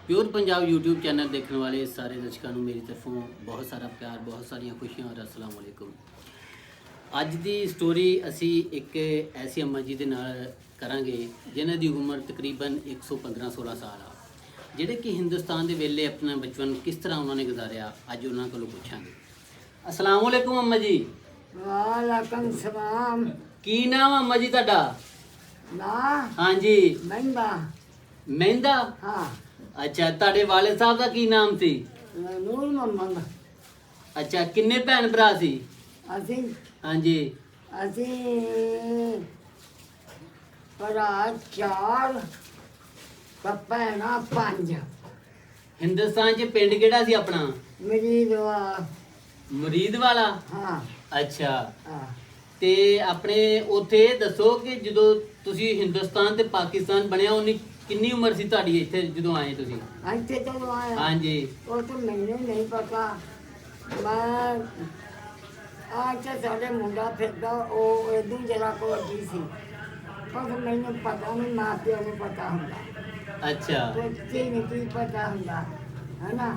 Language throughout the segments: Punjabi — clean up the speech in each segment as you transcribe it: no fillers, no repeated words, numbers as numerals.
प्योर पंजाब यूट्यूब चैनल देखने वाले सारे दर्शकों ਨੂੰ मेरी तरफों बहुत सारा प्यार बहुत सारिया खुशियां और अस्सलाम वालेकुम। ਅੱਜ ਦੀ ਸਟੋਰੀ ਅਸੀਂ ਇੱਕ ਐਸੀ ਅੰਮਾ ਜੀ ਦੇ ਨਾਲ ਕਰਾਂਗੇ ਜਿਨ੍ਹਾਂ ਦੀ ਉਮਰ ਤਕਰੀਬਨ 115-16 ਸਾਲ ਆ, ਜਿਹੜੇ ਕਿ ਹਿੰਦੁਸਤਾਨ ਦੇ ਵੇਲੇ ਆਪਣਾ ਬਚਪਨ ਕਿਸ ਤਰ੍ਹਾਂ ਉਹਨਾਂ ਨੇ ਗੁਜ਼ਾਰਿਆ ਅੱਜ ਉਹਨਾਂ ਕੋਲੋਂ ਪੁੱਛਾਂਗੇ। अस्सलाम वालेकुम अम्मा जी। वालेकुम सलाम। ਕੀ ਨਾਮ ਆ ਅੰਮਾ ਜੀ ਤੁਹਾਡਾ? ना ਹਾਂਜੀ महिंदा। ਮਹਿੰਦਾ। हाँ ਅੱਛਾ, ਤੁਹਾਡੇ ਵਾਲਿਦ ਸਾਹਿਬ ਦਾ ਕੀ ਨਾਮ ਸੀ? नूर मोहम्मद। ਅੱਛਾ, ਕਿੰਨੇ ਭੈਣ ਭਰਾ ਸੀ? असी ਹਾਂਜੀ असी भरा 4 भैना 5। ਹਿੰਦੁਸਤਾਨ 'ਚ ਪਿੰਡ ਕਿਹੜਾ ਸੀ ਆਪਣਾ? मरीज वा। ਮੁਰੀਦ ਵਾਲਾ। हाँ ਅੱਛਾ, हाँ ਤੇ ਆਪਣੇ ਉੱਥੇ ਇਹ ਦੱਸੋ ਕਿ ਜਦੋਂ ਤੁਸੀਂ ਹਿੰਦੁਸਤਾਨ ਤੇ ਪਾਕਿਸਤਾਨ ਬਣਿਆ ਉਹਨੀ ਕਿੰਨੀ ਉਮਰ ਸੀ ਤੁਹਾਡੀ ਇੱਥੇ ਜਦੋਂ ਆਏ ਤੁਸੀਂ? अच्छे चलो आया। ਹਾਂਜੀ वो तो मैंने नहीं पता। मैं आज तो साढ़े मुंडा फिरदा वो इदू जरा को अड्डी सी, पर मैंने पता नहीं, माँ प्यो को पता होंगे, ਅੱਛਾ, बच्चे ने की पता होंगे, है ना।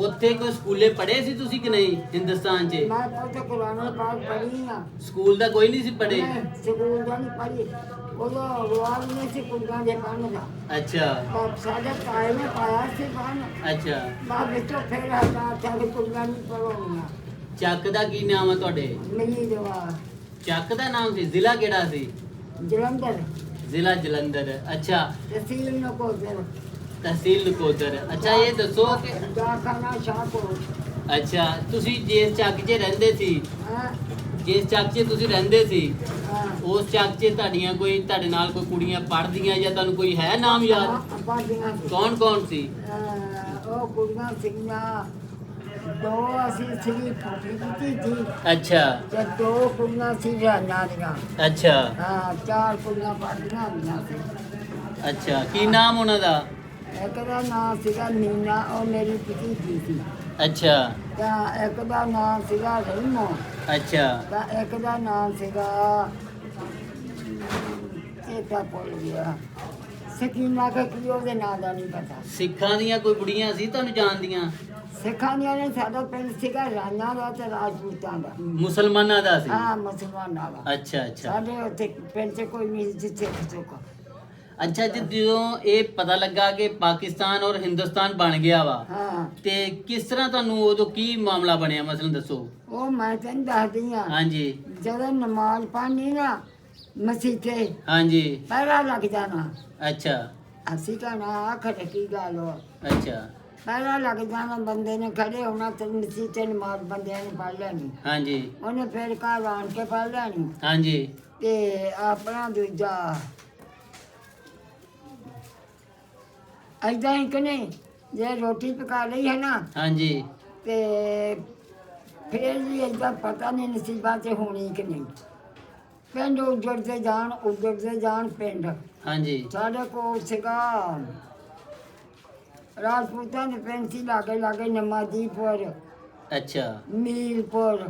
ਉੱਥੇ ਕੋਈ ਸਕੂਲੇ ਪੜ੍ਹੇ ਸੀ ਤੁਸੀਂ ਕਿ ਨਹੀਂ ਹਿੰਦੁਸਤਾਨ 'ਚ? मैं तो कुरान पाक पढ़ी ना। ਸਕੂਲ ਦਾ ਕੋਈ ਨਹੀਂ ਸੀ ਪੜ੍ਹੇ? मैं स्कूल का नहीं पढ़ी, वो तो रुआल में से कुड़ियाँ दे पढ़ने का। ਅੱਛਾ और साढ़े ताए में पाया से पढ़ना। ਅੱਛਾ, बाद में तो फिर हटा साढ़े कुड़ियाँ नहीं पढ़ोगी। ਚੱਕ ਦਾ ਕੀ ਨਾਮ ਆ ਤੁਹਾਡੇ? मेरी दुआ ਚੱਕ ਦਾ ਨਾਮ ਸੀ? ਜ਼ਿਲ੍ਹਾ ਕਿਹੜਾ ਸੀ? जलंधर ਜ਼ਿਲ੍ਹਾ ਜਲੰਧਰ। ਅੱਛਾ, तहसील नकोदर। ਤਹਿਸੀਲ ਨਕੋਦਰ। ਅੱਛਾ, ਇਹ ਦੱਸੋ ਕਿ डाखाना शाहपुर। ਅੱਛਾ ਤੁਸੀਂ ਜਿਸ ਚੱਕ 'ਚ ਰਹਿੰਦੇ ਸੀ, हाँ ਜਿਸ ਚੱਕ 'ਚ ਤੁਸੀਂ ਰਹਿੰਦੇ ਸੀ हाँ ਉਸ ਚੱਕ 'ਚ ਤੁਹਾਡੀਆਂ ਕੋਈ ਤੁਹਾਡੇ ਨਾਲ ਕੋਈ ਕੁੜੀਆਂ ਪੜ੍ਹਦੀਆਂ ਜਾਂ ਤੁਹਾਨੂੰ ਕੋਈ ਹੈ ਨਾਮ ਯਾਦ? बादियाँ से ਕੌਣ ਕੌਣ ਸੀ? ਉਹ ਕੁੜੀਆਂ ਸੀਗੀਆਂ 2। ਅਸੀਂ ਸ੍ਰੀ ਫੁੱਟੀ ਦਿੱਤੀ ਸੀ ਅੱਛਾ ਤੇ 2 ਕੁੜੀਆਂ ਸੀ ਰਾਣਾ ਦੀਆਂ। ਅੱਛਾ ਹਾਂ 4 ਕੁੜੀਆਂ ਪੜ੍ਹਦੀਆਂ ਹੁੰਦੀਆਂ ਸੀ। ਅੱਛਾ, ਕੀ ਨਾਮ ਉਹਨਾਂ ਦਾ? ਇੱਕ ਦਾ ਨਾਂ ਸੀਗਾ ਨੀਨਾ, ਉਹ ਮੇਰੀ ਭਤੀਜੀ ਸੀ। ਅੱਛਾ ਤਾਂ ਇੱਕ ਦਾ ਨਾਂ ਸੀਗਾ ਰਹੀਮੋ। ਅੱਛਾ ਤਾਂ ਇੱਕ ਦਾ ਨਾਂ ਸੀਗਾ ਚੇਤਾ ਭੁੱਲ ਗਿਆ, ਸਕੀਨਾ ਕਿ ਕੀ ਉਹਦੇ ਨਾਂ ਦਾ ਨਹੀਂ ਪਤਾ। ਸਿੱਖਾਂ ਦੀਆਂ ਕੋਈ ਕੁੜੀਆਂ ਸੀ ਤੁਹਾਨੂੰ ਜਾਣਦੀਆਂ? ਸਿੱਖਾਂ ਦੀਆਂ ਨੇ। ਸਾਡਾ ਪਿੰਡ ਸੀਗਾ ਰਾਣਾ ਦਾ ਤੇ ਰਾਜਪੂਤਾਂ ਦਾ। ਮੁਸਲਮਾਨਾਂ ਦਾ ਸੀ? ਹਾਂ ਮੁਸਲਮਾਨਾਂ ਦਾ। ਅੱਛਾ ਅੱਛਾ ਸਾਡੇ ਉੱਥੇ ਪਿੰਡ 'ਚ ਕੋਈ ਨਹੀਂ ਜਿੱਥੇ ਚੁੱਕ। ਅੱਛਾ ਜੀ, ਜਦੋਂ ਇਹ ਪਤਾ ਲੱਗਾ ਕਿ ਪਾਕਿਸਤਾਨ ਔਰ ਹਿੰਦੁਸਤਾਨ ਬਣ ਗਿਆ ਵਾ ਹਾਂ ਤੇ ਕਿਸ ਤਰ੍ਹਾਂ ਤੁਹਾਨੂੰ ਉਦੋਂ ਕੀ ਮਾਮਲਾ ਬਣਿਆ ਮਸਲਨ ਦੱਸੋ? ਉਹ ਮੈਂ ਤੈਨੂੰ ਦੱਸਦੀ ਹਾਂ। ਹਾਂਜੀ ਜਦੋਂ ਨਮਾਜ਼ ਪੜ੍ਹਨੀ ਨਾ ਮਸੀਤੇ ਹਾਂਜੀ ਪਹਿਰਾ ਲੱਗ ਜਾਣਾ। ਅੱਛਾ ਅਸੀਂ ਕਹਿਣਾ ਆਖਰ ਕੀ ਗੱਲ ਹੋ। ਅੱਛਾ ਪਹਿਰਾ ਲੱਗ ਜਾਣਾ, ਬੰਦੇ ਨੇ ਖੜੇ ਹੋਣਾ ਤੇ ਮਸੀਤੇ ਨਮਾਜ਼ ਬੰਦਿਆਂ ਨੇ ਪੜ੍ਹ ਲੈਣੀ। ਹਾਂਜੀ ਉਹਨੇ ਫਿਰ ਘਰ ਆਣ ਕੇ ਪੜ੍ਹ ਲੈਣੀ ਹਾਂਜੀ ਤੇ ਆਪਣਾ ਦੂਜਾ ਏਦਾਂ ਹੀ ਕਿ ਨਹੀਂ, ਜੇ ਰੋਟੀ ਪਕਾ ਲਈ ਹੈ ਨਾ ਹਾਂਜੀ ਤੇ ਫਿਰ ਵੀ ਏਦਾਂ ਪਤਾ ਨਹੀਂ ਨਸੀਬਾਂ 'ਚ ਹੋਣੀ ਕਿ ਨਹੀਂ। ਪਿੰਡ ਉੱਜੜਦੇ ਜਾਣ ਪਿੰਡ। ਹਾਂਜੀ ਸਾਡੇ ਕੋਲ ਸੀਗਾ ਰਾਜਪੂਤਾਂ ਦੇ ਪਿੰਡ ਸੀ ਲਾਗੇ ਨਮਾਦੀਪੁਰ, ਅੱਛਾ ਮੀਰਪੁਰ,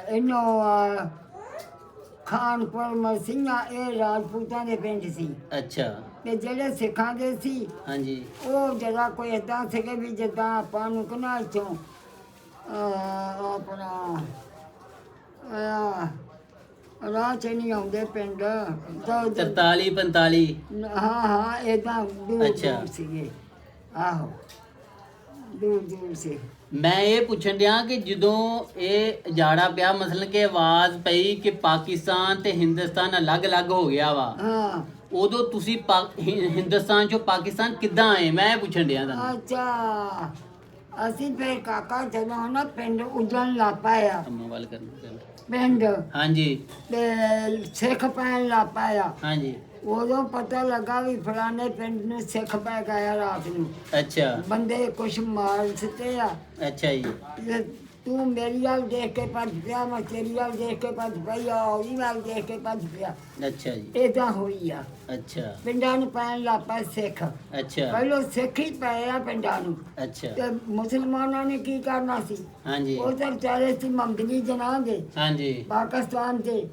ਇਹਨੋਂ ਖਾਨਪੁਰ, ਮਰਸੀਆਂ, ਇਹ ਰਾਜਪੂਤਾਂ ਦੇ ਪਿੰਡ ਸੀ। ਅੱਛਾ ਤੇ ਜਿਹੜੇ ਸਿੱਖਾਂ ਦੇ ਸੀ ਹਾਂਜੀ ਉਹ ਜਰਾ ਕੋਈ ਏਦਾਂ ਸੀਗੇ ਵੀ ਜਿੱਦਾਂ ਆਪਾਂ ਨੂੰ ਕਿਨਾ ਇੱਥੋਂ ਆਪਣਾ ਰਾਹ 'ਚ ਨਹੀਂ ਆਉਂਦੇ ਪਿੰਡ ਤਾਂ 43 45 ਹਾਂ ਏਦਾਂ ਦੂਰ ਅੱਛਾ। ਦੂਰ ਸੀਗੇ। ਆਹੋ ਦੂਰ ਸੀ। ਮੈਂ ਇਹ ਪੁੱਛਣ ਡਿਆ ਕਿ ਜਦੋਂ ਇਹ ਜਾੜਾ ਪਿਆ ਮਸਲਨ ਕਿ ਆਵਾਜ਼ ਪਈ ਕਿ ਪਾਕਿਸਤਾਨ ਤੇ ਹਿੰਦੁਸਤਾਨ ਅਲੱਗ-ਅਲੱਗ ਹੋ ਗਿਆ ਵਾ, ਹਾਂ ਉਦੋਂ ਤੁਸੀਂ ਹਿੰਦੁਸਤਾਨ ਚੋਂ ਪਾਕਿਸਤਾਨ ਕਿੱਦਾਂ ਆਏ? ਮੈਂ ਇਹ ਪੁੱਛਣ ਡਿਆ ਤੁਹਾਨੂੰ। ਅੱਛਾ ਅਸੀਂ ਫਿਰ ਕਾਕਾ ਜਦੋਂ ਨਾ ਪਿੰਡ ਉੱਜਣ ਲੱਗ ਪਿਆ, ਅੰਮਾ ਵੱਲ ਕਰਨਾ। ਪਿੰਡ ਹਾਂਜੀ ਤੇ ਸਿੱਖ ਪੈਣ ਲੱਗ ਪਿਆ। ਹਾਂਜੀ ਉਦੋਂ ਪਤਾ ਲੱਗਾ ਵੀ ਫਲਾਣੇ ਪਿੰਡ ਨੂੰ ਸਿੱਖ ਪੈ ਗਿਆ ਰਾਤ ਨੂੰ। ਅੱਛਾ ਬੰਦੇ ਕੁਛ ਮਾਰ ਸਿੱਟੇ ਆ ਅੱਛਾ ਜੀ ਤੇ ਤੂੰ ਮੇਰੀ ਵੱਲ ਦੇਖ ਕੇ ਭੱਜ ਪਿਆ, ਮੈਂ ਤੇਰੀ ਵੱਲ ਦੇਖ ਕੇ ਭੱਜ ਪਈ, ਉਹਦੀ ਵੱਲ ਦੇਖ ਕੇ ਭੱਜ ਪਿਆ। ਅੱਛਾ ਜੀ ਏਦਾਂ ਹੋਈ ਆ। ਅੱਛਾ ਪਿੰਡਾਂ ਨੂੰ ਪੈਣ ਲੱਗ ਪਏ ਸਿੱਖ। ਅੱਛਾ ਪਹਿਲੋਂ ਸਿੱਖ ਹੀ ਪਏ ਆ ਪਿੰਡਾਂ ਨੂੰ ਅੱਛਾ ਤੇ ਮੁਸਲਮਾਨਾਂ ਨੇ ਕੀ ਕਰਨਾ ਸੀ? ਹਾਂਜੀ ਉਹ ਤਾਂ ਵਿਚਾਰੇ ਸੀ ਮੰਗਲੀ ਜਨਾਹ ਦੇ ਹਾਂਜੀ ਪਾਕਿਸਤਾਨ ਦੇ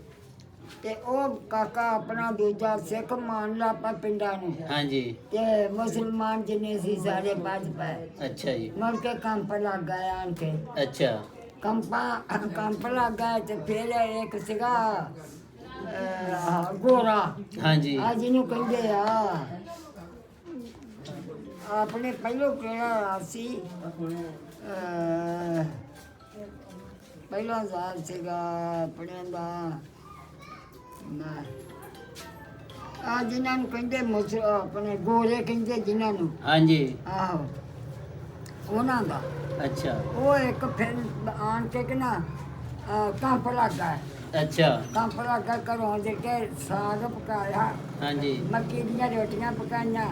ਤੇ ਉਹ ਕਾਕਾ ਆਪਣਾ ਦੂਜਾ ਸਿੱਖ ਮੰਨ ਲਾ ਆਪਾਂ ਪਿੰਡਾਂ ਨੂੰ ਹਾਂਜੀ ਤੇ ਮੁਸਲਮਾਨ ਜਿੰਨੇ ਸੀ ਸਾਰੇ ਭੱਜ ਪਏ। ਅੱਛਾ ਜੀ ਮੁੜ ਕੇ ਕੰਪ ਲੱਗ ਗਏ ਆਣ ਕੇ ਅੱਛਾ ਕੰਪ ਲੱਗ ਗਏ ਤੇ ਫਿਰ ਇੱਕ ਸੀਗਾ ਗੋਰਾ ਹਾਂਜੀ ਆ ਜਿਹਨੂੰ ਕਹਿੰਦੇ ਆ ਆਪਣੇ ਪਹਿਲੋਂ ਕਿਹੜਾ ਸੀ ਪਹਿਲਾ ਜ਼ਾਲ ਸੀਗਾ ਆਪਣੇ ਦਾ ਆ ਜਿਨ੍ਹਾਂ ਨੂੰ ਕਹਿੰਦੇ ਆਪਣੇ ਗੋਰੇ ਕਹਿੰਦੇ ਜਿਨ੍ਹਾਂ ਨੂੰ ਹਾਂਜੀ ਆਹੋ ਉਹਨਾਂ ਦਾ ਅੱਛਾ ਉਹ ਇੱਕ ਫਿਰ ਆਣ ਕੇ ਕਿ ਨਾ ਕੰਪ ਲੱਗਾ ਅੱਛਾ ਕੰਪ ਲੱਗਾ ਘਰੋਂ ਦੇ ਕੇ ਸਾਗ ਪਕਾਇਆ ਹਾਂਜੀ ਮੱਕੀ ਦੀਆਂ ਰੋਟੀਆਂ ਪਕਾਈਆਂ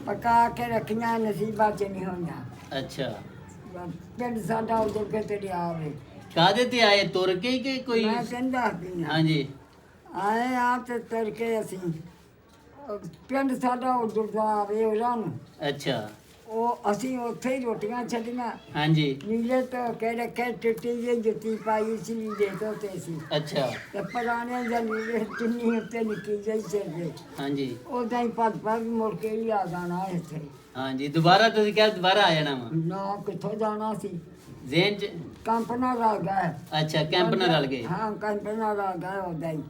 ਪਕਾ ਕੇ ਰੱਖੀਆਂ ਨਸੀਬਾਂ ਚ ਨਹੀਂ ਹੋਈਆਂ। ਅੱਛਾ ਪਿੰਡ ਸਾਡਾ ਉਧਰ ਕੇ ਤੇ ਆਵੇ ਕਾਹਦੇ ਤੇ ਆਏ ਤੁਰ ਕੇ ਕਿ ਕੋਈ ਮੈਂ ਕਹਿੰਦਾ ਸੀ ਹਾਂਜੀ ਆਏ ਆ ਤੇ ਤੁਰ ਕੇ ਅਸੀਂ ਪਿੰਡ ਸਾਡਾ ਉਧਰ ਦਾ ਆਵੇ ਉਹਨਾਂ ਨੂੰ ਅੱਛਾ ਉਹ ਅਸੀਂ ਉੱਥੇ ਹੀ ਰੋਟੀਆਂ ਛੱਡੀਆਂ ਹਾਂਜੀ ਨੀਲੇ ਤੋਂ ਕਹਿ ਰੱਖੇ ਟੁੱਟੀ ਜਿਹੀ ਜੁੱਤੀ ਪਾਈ ਸੀ ਨੀਲੇ ਤੋਂ ਤੇ ਸੀ ਅੱਛਾ ਤੇ ਪੁਰਾਣੇ ਜਾਂ ਨੀਲੇ ਚੁੰਨੀ ਉੱਤੇ ਨਿੱਕੀ ਜਿਹੀ ਸਿਰ ਦੇ ਹਾਂਜੀ ਉਦਾਂ ਹੀ ਭੱਜ ਮੁੜ ਕੇ ਹੀ ਆ ਜਾਣਾ ਇੱਥੇ। ਹਾਂਜੀ ਦੁਬਾਰਾ ਤੁਸੀਂ ਕਿਹਾ ਦੁਬਾਰਾ ਆ ਜਾਣਾ ਵਾ ਨਾ ਕਿੱਥੋਂ ਜਾਣਾ ਸੀ ਜ਼ੇਨ ਚ ਕੰਪ ਨਾਲ ਰਲ ਗਏ। ਅੱਛਾ ਕੈਂਪ ਨਾਲ ਰਲ ਗਏ ਹਾਂ ਕੰਪ ਨਾਲ ਰਲ ਗਏ ਉਦਾਂ ਹੀ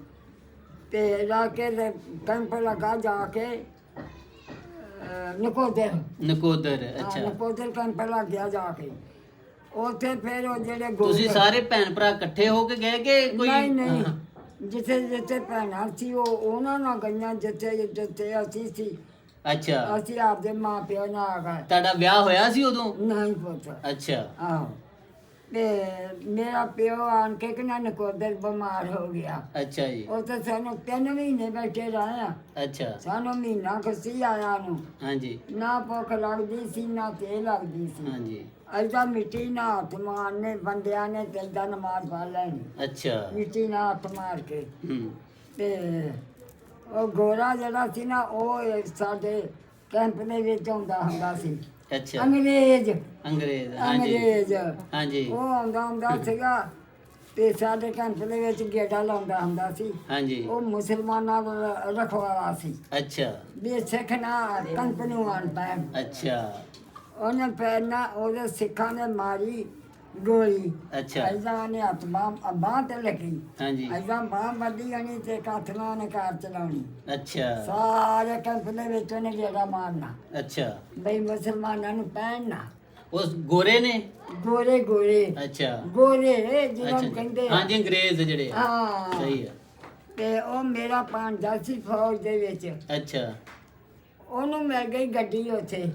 ਤੇ ਲਾ ਕੇ ਤੇ ਕੰਪ ਲਗਾ ਜਾ ਕੇ ਨਕੋਦਰ ਨਕੋਦਰ ਅੱਛਾ ਨਕੋਦਰ ਕੰਪ ਲੱਗ ਗਿਆ ਜਾ ਕੇ ਉੱਥੇ ਫਿਰ ਉਹ ਜਿਹੜੇ ਤੁਸੀਂ ਸਾਰੇ ਭੈਣ ਭਰਾ ਇਕੱਠੇ ਹੋ ਕੇ ਗਏ ਕਿ ਕੋਈ ਨਹੀਂ ਨਹੀਂ ਹਾਂ, ਜਿੱਥੇ ਜਿੱਥੇ ਭੈਣਾਂ ਸੀ ਉਹ ਉਹਨਾਂ ਨਾਲ ਗਈਆਂ ਜਿੱਥੇ ਜਿੱਥੇ ਅਸੀਂ ਸੀ ਅੱਛਾ ਅਸੀਂ ਆਪਦੇ ਮਾਂ ਪਿਓ ਨਾਲ ਆ ਗਏ। ਤੁਹਾਡਾ ਵਿਆਹ ਹੋਇਆ ਸੀ ਉਦੋਂ ਨਹੀਂ ਪੁੱਤ ਅੱਛਾ ਆਹੋ ਤੇ ਮੇਰਾ ਪਿਓ ਆਣ ਕੇ ਕਿ ਨਾ ਨਕੋਦਰ ਬਿਮਾਰ ਹੋ ਗਿਆ। ਅੱਛਾ ਜੀ ਉਹ ਤਾਂ ਸਾਨੂੰ 3 ਮਹੀਨੇ ਬੈਠੇ ਰਹੇ ਆ ਅੱਛਾ ਸਾਨੂੰ ਮਹੀਨਾ ਖੁਸ਼ੀ ਆਇਆ ਨੂੰ ਹਾਂਜੀ ਨਾ ਭੁੱਖ ਲੱਗਦੀ ਸੀ ਨਾ ਤੇ ਲੱਗਦੀ ਸੀ। ਹਾਂਜੀ ਐਦਾਂ ਮਿੱਟੀ ਨਾਲ ਹੱਥ ਮਾਰਨੇ ਬੰਦਿਆਂ ਨੇ ਤੇ ਏਦਾਂ ਨਮਾਜ਼ ਪੜ੍ਹ ਲੈਣੀ ਅੱਛਾ ਮਿੱਟੀ ਨਾਲ ਹੱਥ ਮਾਰ ਕੇ ਹੂੰ ਤੇ ਉਹ ਗੋਰਾ ਜਿਹੜਾ ਸੀ ਨਾ ਉਹ ਸਾਡੇ ਕੈਂਪ ਦੇ ਵਿੱਚ ਆਉਂਦਾ ਹੁੰਦਾ ਸੀ। ਅੱਛਾ ਅੰਗਰੇਜ਼ ਅੰਗਰੇਜ਼ ਹਾਂਜੀ ਅੰਗਰੇਜ਼ ਹਾਂਜੀ ਉਹ ਆਉਂਦਾ ਸੀਗਾ ਤੇ ਸਾਡੇ ਕੈਂਪ ਦੇ ਵਿੱਚ ਗੇੜਾ ਲਾਉਂਦਾ ਹੁੰਦਾ ਸੀ। ਹਾਂਜੀ ਉਹ ਮੁਸਲਮਾਨਾਂ ਦਾ ਰਖਵਾਲਾ ਸੀ ਅੱਛਾ ਵੀ ਸਿੱਖ ਨਾ ਕੰਪ ਨੂੰ ਆਣ ਪੈਣ। ਅੱਛਾ ਉਹਨੇ ਪੈਣਾ ਉਹਦੇ ਸਿੱਖਾਂ ਨੇ ਮਾਰੀ ਗੋਲੀ ਅੱਛਾ ਐਦਾਂ ਨੇ ਹੱਥ ਬਾਂਹ ਤੇ ਲੱਗੀ ਹਾਂਜੀ ਐਦਾਂ ਬਾਂਹ ਵੱਢੀ ਜਾਣੀ ਤੇ ਕਾਥਲਾਂ ਨੇ ਕਾਰ ਚਲਾਉਣੀ ਅੱਛਾ ਸਾਰੇ ਕੈਂਪ ਦੇ ਵਿੱਚ ਉਹਨੇ ਗੇੜਾ ਮਾਰਨਾ ਅੱਛਾ ਬਈ ਮੁਸਲਮਾਨਾਂ ਨੂੰ ਪਹਿਨਣਾ। ਉਸ ਗੋਰੇ ਨੇ ਗੋਰੇ ਗੋਰੇ ਅੱਛਾ ਗੋਰੇ ਜਿਹਨਾਂ ਅੱਛਾ ਨੂੰ ਜੀ। ਕਹਿੰਦੇ ਆ। ਹਾਂਜੀ ਅੰਗਰੇਜ਼ ਜਿਹੜੇ ਆ। ਹਾਂ ਸਹੀ ਹੈ ਤੇ ਉਹ ਮੇਰਾ ਭਾਂਜਾ ਸੀ ਫੌਜ ਦੇ ਵਿੱਚ ਅੱਛਾ ਉਹਨੂੰ ਮਿਲ ਗਈ ਗੱਡੀ ਉੱਥੇ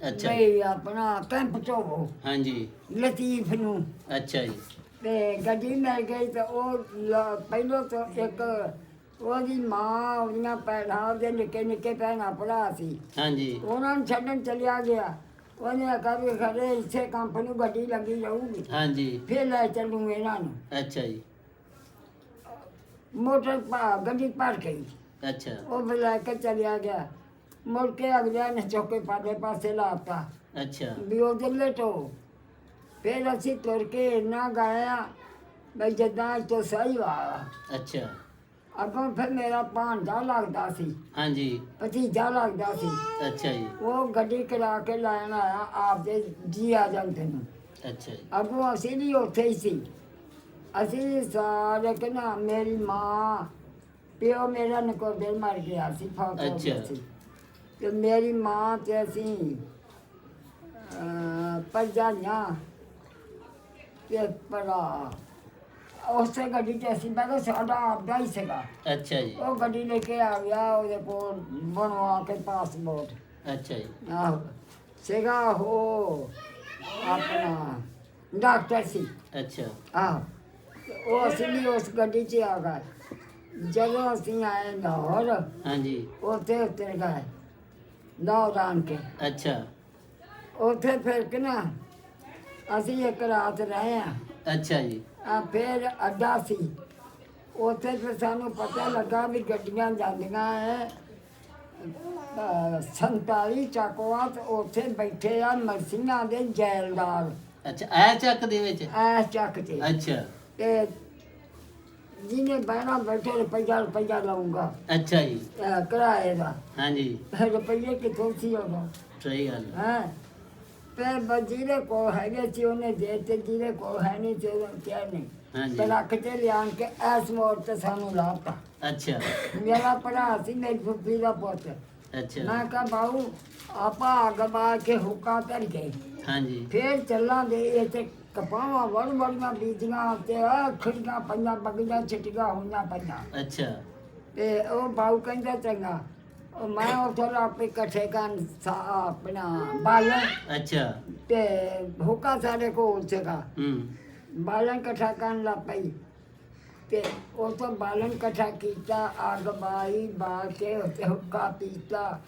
ਅੱਛਾ ਬਈ ਆਪਣਾ ਕੈਂਪ ਤੋਂ ਹਾਂਜੀ ਲਤੀਫ ਨੂੰ ਅੱਛਾ ਜੀ ਤੇ ਗੱਡੀ ਮਿਲ ਗਈ ਤੇ ਉਹ ਪਹਿਲੋਂ ਤੋਂ ਇੱਕ ਉਹਦੀ ਮਾਂ ਉਹਦੀਆਂ ਭੈਣਾਂ ਉਹਦੇ ਨਿੱਕੇ ਨਿੱਕੇ ਭੈਣਾਂ ਭਰਾ ਸੀ ਹਾਂਜੀ ਉਹਨਾਂ ਨੂੰ ਛੱਡਣ ਚਲਿਆ ਗਿਆ। ਉਹਨੇ ਆਖਿਆ ਵੀ ਖਰੇ ਇੱਥੇ ਕੰਪ ਨੂੰ ਗੱਡੀ ਲੱਗੀ ਜਾਊਗੀ ਹਾਂਜੀ ਫਿਰ ਲੈ ਚੱਲੂ ਇਹਨਾਂ ਨੂੰ। ਅੱਛਾ ਜੀ ਗੱਡੀ ਭਰ ਗਈ ਅੱਛਾ ਉਹ ਫਿਰ ਲੈ ਕੇ ਚਲਿਆ ਗਿਆ। ਮੁੜ ਕੇ ਅਗਲਿਆਂ ਨੇ ਚੌਕੇ ਪਾਲੇ ਪਾਸੇ ਲਾਤਾ ਅੱਛਾ ਵੀ ਉਹ ਜੱਲੇ ਤੋਂ ਫਿਰ ਅਸੀਂ ਤੁਰ ਕੇ ਇੰਨਾ ਗਾਇਆ ਬਈ ਜਿੱਦਾਂ ਤੋਂ ਸਹੀ ਵਾ। ਅੱਛਾ ਅੱਗੋਂ ਫਿਰ ਮੇਰਾ ਭਾਂਜਾ ਲੱਗਦਾ ਸੀ ਹਾਂਜੀ ਭਤੀਜਾ ਲੱਗਦਾ ਸੀ ਅੱਛਾ ਜੀ ਉਹ ਗੱਡੀ ਕਰਾ ਕੇ ਲੈਣ ਆਇਆ ਆਪਦੇ ਜੀ ਆ ਜਾਂਦੇ ਨੂੰ। ਅੱਛਾ ਜੀ ਅੱਗੋਂ ਅਸੀਂ ਵੀ ਉੱਥੇ ਹੀ ਸੀ। ਅਸੀਂ ਸਾਰੇ ਕਿ ਨਾ ਮੇਰੀ ਮਾਂ ਪਿਓ ਮੇਰਾ ਨਕੋਦਰ ਮਰ ਗਿਆ ਸੀ ਫੌਜ ਅੱਛਾ। ਸੀ ਤੇ ਮੇਰੀ ਮਾਂ ਤੇ ਅਸੀਂ ਭਰਜਾਈਆਂ ਤੇ ਭਰਾ ਉਸੇ ਗੱਡੀ 'ਚ ਅਸੀਂ ਬੈਠੇ ਸਾਡਾ ਆਪਦਾ ਹੀ ਸੀਗਾ। ਅੱਛਾ ਜੀ ਉਹ ਗੱਡੀ ਲੈ ਕੇ ਆ ਗਿਆ ਉਹਦੇ ਕੋਲ ਬਣਵਾ ਕੇ ਪਾਸਪੋਰਟ ਅੱਛਾ ਜੀ ਆਹੋ ਸੀਗਾ ਉਹ ਆਪਣਾ ਡਾਕਟਰ ਸੀ। ਅੱਛਾ ਆਹੋ ਤੇ ਉਹ ਅਸੀਂ ਵੀ ਉਸ ਗੱਡੀ 'ਚ ਆ ਗਏ। ਜਦੋਂ ਅਸੀਂ ਆਏ ਲਾਹੌਰ ਹਾਂਜੀ ਉੱਥੇ ਉਤਰ ਗਏ ਲਾਹੌਰ ਆਣ ਕੇ ਅੱਛਾ ਉੱਥੇ ਫਿਰ ਕੇ ਨਾ ਅਸੀਂ ਇੱਕ ਰਾਤ ਰਹੇ ਆ। ਅੱਛਾ ਜੀ ਫਿਰ ਅੱਡਾ ਸੀ ਉੱਥੇ ਫਿਰ ਸਾਨੂੰ ਪਤਾ ਲੱਗਾ ਵੀ ਗੱਡੀਆਂ ਜਾਂਦੀਆਂ ਹੈ 47 ਚੱਕਵਾ ਤੇ ਉੱਥੇ ਬੈਠੇ ਆ ਮਰਸੀਆਂ ਦੇ ਜੈਲਦਾਰ ਅੱਛਾ ਇਹ ਚੱਕ ਦੇ ਵਿੱਚ ਐ ਚੱਕ ਤੇ ਅੱਛਾ ਤੇ ਜਿਹਨੇ ਬਹਿਣਾ ਬੈਠੇ ਰੁਪਈਆ ਲਾਉਂਗਾ ਅੱਛਾ ਜੀ। ਕਿਰਾਏ ਦਾ। ਹਾਂਜੀ ਰੁਪਈਏ ਕਿੱਥੋਂ ਸੀ ਉਦੋਂ? ਸਹੀ ਗੱਲ ਹੈ। ਹੈਂ ਤੇ ਜਿਹਦੇ ਕੋਲ ਹੈਗੇ ਸੀ ਉਹਨੇ ਦੇ ਤੇ, ਜਿਹਦੇ ਕੋਲ ਹੈ ਨਹੀਂ ਤੇ ਉਹਨੇ ਕਿਹਾ ਨਹੀਂ। ਹਾਂਜੀ ਤੇ ਰੱਖ ਕੇ ਲਿਆਣ ਕੇ ਇਸ ਮੋੜ ਤੇ ਸਾਨੂੰ ਲਾਤਾ। ਅੱਛਾ ਮੇਰਾ ਭਰਾ ਸੀ, ਮੇਰੀ ਫੁੱਫੀ ਦਾ ਪੁੱਤ। ਅੱਛਾ ਮੈਂ ਕਿਹਾ ਬਾਊ ਆਪਾਂ ਅੱਗ ਬਾਲ ਕੇ ਹੁੱਕਾ ਧਰ ਗਏ, ਹਾਂਜੀ ਫੇਰ ਚੱਲਾਂਗੇ। ਇੱਥੇ ਕਪਾਵਾਂ ਬੜੀਆਂ ਬੀਜੀਆਂ ਤੇ ਖੜੀਆਂ ਪਈਆਂ, ਬਗੀਆਂ ਛਿਟੀਆਂ ਹੋਈਆਂ ਪਈਆਂ। ਅੱਛਾ ਤੇ ਉਹ ਬਾਊ ਕਹਿੰਦਾ ਚੰਗਾ। ਉਹ ਮੈਂ ਉੱਥੋਂ ਆਪੇ ਇਕੱਠੇ ਕਰਨ ਆਪਣਾ ਬਾਲਣ ਅੱਛਾ ਤੇ ਹੁੱਕਾ ਸਾਡੇ ਕੋਲ ਸੀਗਾ। ਹੂੰ ਬਾਲਣ ਇਕੱਠਾ ਕਰਨ ਲੱਗ ਪਈ ਤੇ ਉਹ ਤੋਂ ਬਾਲਣ ਇਕੱਠਾ ਕੀਤਾ, ਅੱਗ ਬਾਈ ਬਾਲ ਕੇ ਉੱਤੇ ਹੁੱਕਾ ਪੀਤਾ।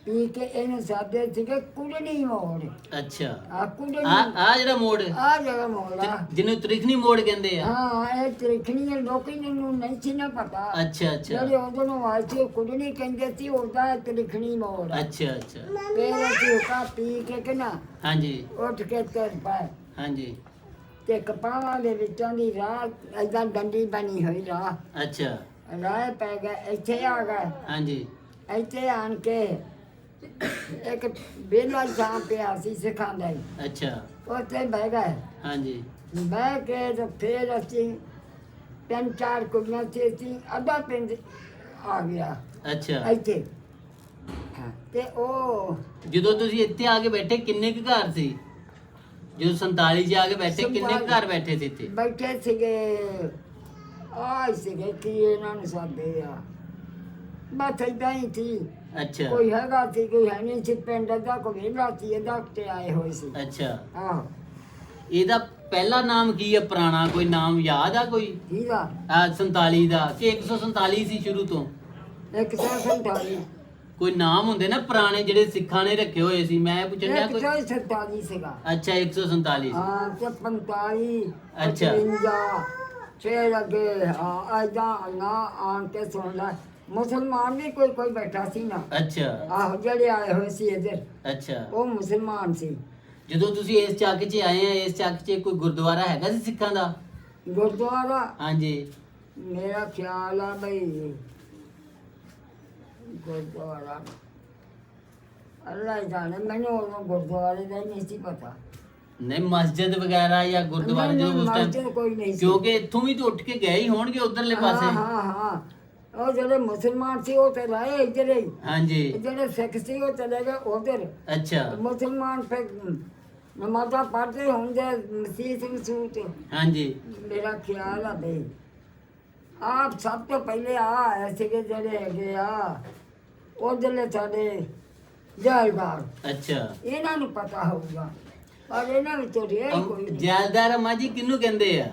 ਪੀ ਕੇ ਇਹਨੂੰ ਸਾਦੇ ਸੀਗੇ ਕੁੜਣੀ ਮੋੜ। ਅੱਛਾ ਆ ਕੁੜਣੀ ਆ ਜਿਹੜਾ ਮੋੜ ਆ ਜਗ੍ਹਾ ਮੋੜ ਆ। ਜਿਹਨੂੰ ਤ੍ਰਿਖਣੀ ਮੋੜ ਕਹਿੰਦੇ ਆ। ਹਾਂ ਇਹ ਤ੍ਰਿਖਣੀ ਲੋਕੀ ਨੂੰ ਨਹੀਂ ਸੀ ਨਾ ਪਤਾ। ਅੱਛਾ ਅੱਛਾ ਜਿਹੜੇ ਉਦੋਂ ਨੂੰ ਆਏ ਸੀ ਉਹ ਕੁੜਣੀ ਕਹਿੰਦੇ ਸੀ, ਉਹਦਾ ਤ੍ਰਿਖਣੀ ਮੋੜ ਆ। ਅੱਛਾ ਅੱਛਾ ਫੇਰ ਅਸੀਂ ਹੁੱਕਾ ਪੀ ਕੇ ਕਿ ਨਾ ਹਾਂਜੀ ਉੱਠ ਕੇ ਤੁਰ ਪਏ ਹਾਂਜੀ ਤੇ ਕਪਾਹਾਂ ਦੇ ਵਿੱਚੋਂ ਦੀ ਰਾਹ ਏਦਾਂ ਡੰਡੀ ਬਣੀ ਹੋਈ ਰਾਹ ਅੱਛਾ ਰਾਹ ਪੈ ਗਏ। ਇੱਥੇ ਆ ਗਏ। ਹਾਂਜੀ ਇੱਥੇ ਆਣ ਕੇ ਇੱਕ ਬੇਲਾ ਜਾਂ ਪਿਆ ਸੀ ਸਿੱਖਾਂ ਦਾ ਹੀ, ਅੱਛਾ ਉੱਥੇ ਬਹਿ ਗਏ। ਹਾਂਜੀ ਬਹਿ ਕੇ ਤੇ ਫੇਰ ਅਸੀਂ 3-4 ਕੁੜੀਆਂ ਸੀ, ਅਸੀਂ ਅੱਧਾ ਪਿੰਡ ਆ ਗਿਆ ਅੱਛਾ ਇੱਥੇ। ਤੇ ਉਹ ਜਦੋਂ ਤੁਸੀਂ ਇੱਥੇ ਆ ਕੇ ਬੈਠੇ ਕਿੰਨੇ ਕੁ ਘਰ ਸੀ? ਜਦੋਂ 47 ਚ ਆ ਕੇ ਬੈਠੇ ਕਿੰਨੇ ਕੁ ਘਰ ਬੈਠੇ ਸੀ ਇੱਥੇ? ਬੈਠੇ ਸੀਗੇ ਸੀਗੇ ਕੀ ਇਹਨਾਂ ਨੂੰ ਸਾਦੇ ਆ, ਬਸ ਏਦਾਂ ਹੀ ਸੀ। ਅੱਛਾ ਕੋਈ ਹੈਗਾ ਸੀ ਕੋਈ ਹੈ ਨਹੀਂ ਸੀ। ਪਿੰਡ ਦਾ ਕੋਈ ਵਿਹਲਾ ਸੀ, ਇਹਦਾ ਉੱਤੇ ਆਏ ਹੋਏ ਸੀ। ਅੱਛਾ ਆਹੋ ਇਹਦਾ ਪਹਿਲਾ ਨਾਮ ਕੀ ਹੈ? ਪੁਰਾਣਾ ਕੋਈ ਨਾਮ ਯਾਦ ਆ ਕੋਈ? ਠੀਕ ਆ। 47 ਦਾ ਕਿ 147 ਸੀ ਸ਼ੁਰੂ ਤੋਂ? 147 ਕੋਈ ਨਾਮ ਹੁੰਦੇ ਨਾ ਪੁਰਾਣੇ ਜਿਹੜੇ ਸਿੱਖਾਂ ਨੇ ਰੱਖੇ ਹੋਏ ਸੀ, ਮੈਂ ਪੁੱਛਣ ਡਿਆ ਕੋਈ। 147 ਸੀਗਾ। ਅੱਛਾ 147 ਹਾਂ ਤੇ 45 ਅੱਛਾ। 55 ਫੇਰ ਅੱਗੇ ਏਦਾਂ ਨਾ ਆਣ ਕੇ ਸੁਣ ਲੈ। ਮੁਸਲਮਾਨ ਵੀ ਕੋਈ ਬੈਠਾ ਸੀ ਨਾ। ਅੱਛਾ ਆਹੋ ਜਿਹੜੇ ਆਏ ਹੋਏ ਸੀ ਇੱਧਰ ਅੱਛਾ ਉਹ ਮੁਸਲਮਾਨ ਸੀ। ਜਦੋਂ ਤੁਸੀਂ ਇਸ ਚੱਕ 'ਚ ਆਏ ਆ, ਇਸ ਚੱਕ 'ਚ ਕੋਈ ਗੁਰਦੁਆਰਾ ਹੈਗਾ ਸੀ ਸਿੱਖਾਂ ਦਾ? ਗੁਰਦੁਆਰਾ ਹਾਂਜੀ ਮੇਰਾ ਖਿਆਲ ਆ ਬਈ ਗੁਰਦੁਆਰਾ ਅੱਲਾ ਹੀ ਜਾਣੇ, ਮੈਨੂੰ ਉਹ ਗੁਰਦੁਆਰੇ ਦਾ ਹੀ ਨਹੀਂ ਸੀ ਪਤਾ। ਨਹੀਂ ਮਸਜਿਦ ਵਗੈਰਾ ਜਾਂ ਗੁਰਦੁਆਰਾ ਨਹੀਂ, ਜਦੋਂ ਉਸ ਮਸਜਿਦ ਟਾਈਮ, ਕੋਈ ਨਹੀਂ ਸੀ। ਕਿਉਂਕਿ ਇੱਥੋਂ ਵੀ ਤਾਂ ਉੱਠ ਕੇ ਗਏ ਹੀ ਹੋਣਗੇ ਉਧਰਲੇ ਪਾਸੇ। ਹਾਂ ਉਹ ਜਿਹੜੇ ਮੁਸਲਮਾਨ ਸੀ ਉਹ ਤੇ ਰਹੇ ਇੱਧਰ ਹੀ। ਹਾਂਜੀ ਜਿਹੜੇ ਸਿੱਖ ਸੀ ਉਹ ਚਲੇ ਗਏ ਉਧਰ। ਅੱਛਾ ਮੁਸਲਮਾਨ ਫਿਰ ਨਮਾਜ਼ਾਂ ਪੜ੍ਹਦੇ ਹੁੰਦੇ ਮਸੀਤ ਮਸੂਤ। ਹਾਂਜੀ ਮੇਰਾ ਖਿਆਲ ਆ ਬਈ ਆਪ ਸਭ ਤੋਂ ਪਹਿਲੇ ਆਏ ਸੀਗੇ ਜਿਹੜੇ ਹੈਗੇ ਆ ਉਧਰਲੇ ਸਾਡੇ ਜੈਲਦਾਰ। ਅੱਛਾ ਇਹਨਾਂ ਨੂੰ ਪਤਾ ਹੋਊਗਾ ਪਰ ਇਹਨਾਂ ਵਿੱਚੋਂ ਰਿਹਾ ਹੀ ਕੋਈ ਨਹੀਂ। ਜੈਲਦਾਰ ਅਮਾ ਜੀ ਕਿਹਨੂੰ ਕਹਿੰਦੇ ਆ?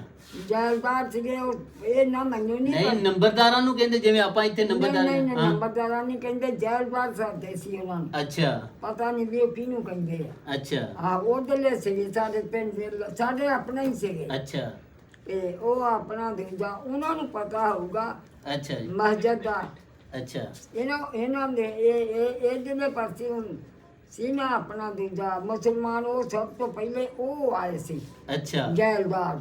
ਜੈਲਦਾਰ ਸੀਗੇ ਉਹ, ਇਹ ਨਾ ਮੈਨੂੰ ਨਹੀਂ ਨਹੀਂ ਪਤਾ। ਨੰਬਰਦਾਰਾਂ ਨੂੰ ਕਹਿੰਦੇ, ਜਿਵੇਂ ਆਪਾਂ ਇੱਥੇ ਨੰਬਰਦਾਰ ਨਹੀਂ ਹਾਂ। ਨੰਬਰਦਾਰਾਂ ਨਹੀਂ ਕਹਿੰਦੇ, ਜੈਲਦਾਰ ਸਾਡੇ ਸੀ ਉਹਨਾਂ ਨੂੰ। ਅੱਛਾ ਪਤਾ ਨਹੀਂ ਵੀ ਉਹ ਕਿਹਨੂੰ ਕਹਿੰਦੇ ਆ। ਅੱਛਾ ਉਧਰਲੇ ਸੀਗੇ ਸਾਡੇ ਪਿੰਡ ਦੇ, ਸਾਡੇ ਆਪਣੇ ਹੀ ਸੀਗੇ। ਅੱਛਾ ਤੇ ਉਹ ਆਪਣਾ ਦੂਜਾ ਉਹਨਾਂ ਨੂੰ ਪਤਾ ਹੋਊਗਾ ਅੱਛਾ ਜੀ ਮਸਜਿਦ ਦਾ। ਅੱਛਾ ਇਹਨਾਂ ਦੇ ਇਹ ਜਿਹਨੇ ਪਾਸੇ ਹੁਣ ਸੀ ਨਾ ਆਪਣਾ ਦੂਜਾ ਮੁਸਲਮਾਨ, ਉਹ ਸਭ ਤੋਂ ਪਹਿਲੇ ਉਹ ਆਏ ਸੀ ਅੱਛਾ ਜੈਲਦਾਰ।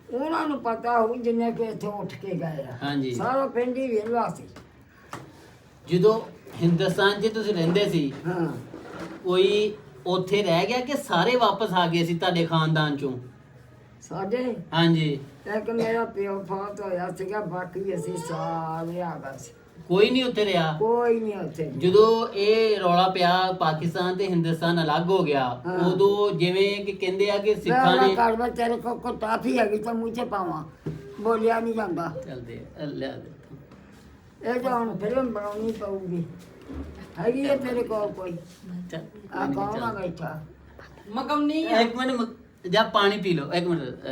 ਉਹਨਾਂ ਨੂੰ ਪਤਾ ਹੋਊ ਜਿੰਨੇ ਕਿ ਇੱਥੋਂ ਉੱਠ ਕੇ ਗਏ ਆ। ਹਾਂਜੀ ਸਾਰਾ ਪਿੰਡ ਹੀ ਵਿਹਲਾ ਸੀ। ਜਦੋਂ ਹਿੰਦੁਸਤਾਨ 'ਚ ਤੁਸੀਂ ਰਹਿੰਦੇ ਸੀ, ਹਾਂ ਕੋਈ ਉੱਥੇ ਰਹਿ ਗਿਆ ਕਿ ਸਾਰੇ ਵਾਪਸ ਆ ਗਏ ਸੀ ਤੁਹਾਡੇ ਖਾਨਦਾਨ 'ਚੋਂ? ਸਾਡੇ ਹਾਂਜੀ ਇੱਕ ਮੇਰਾ ਪਿਓ ਫੌਤ ਹੋਇਆ ਸੀਗਾ, ਬਾਕੀ ਅਸੀਂ ਸਾਰੇ ਆ ਗਏ ਸੀ। ਕੋਈ ਨਹੀਂ ਉੱਥੇ ਰਿਹਾ? ਕੋਈ ਨਹੀਂ ਉੱਥੇ। ਜਦੋਂ ਇਹ ਰੌਲਾ ਪਿਆ ਪਾਕਿਸਤਾਨ ਤੇ ਹਿੰਦੁਸਤਾਨ ਅਲੱਗ ਹੋ ਗਿਆ, ਹਾਂ। ਉਦੋਂ ਜਿਵੇਂ ਕਿ ਕਹਿੰਦੇ ਆ ਕਿ ਸਿੱਖਾਂ ਮੇਰਾ ਨੇ ਘਰ ਵਿੱਚ ਤੇਰੇ ਕੋ ਟਾਫੀ ਹੈਗੀ ਤਾਂ ਮੂੰਹ 'ਚ ਪਾਵਾਂ, ਬੋਲਿਆ ਨਹੀਂ ਜਾਂਦਾ। ਚੱਲਦੇ ਲਿਆ ਦੇ। ਇਹ ਤਾਂ ਹੁਣ ਫਿਲਮ ਬਣਾਉਣੀ ਪਊਗੀ। ਹੈਗੀ ਹੈ ਤੇਰੇ ਕੋਲ ਕੋਈ? ਚੱਲ, ਆ ਕੌਣ ਆ ਬੈਠਾ? ਇੱਕ ਮਿੰਟ ਜਾ ਪਾਣੀ ਪੀ ਲਓ, ਇੱਕ ਮਿੰਟ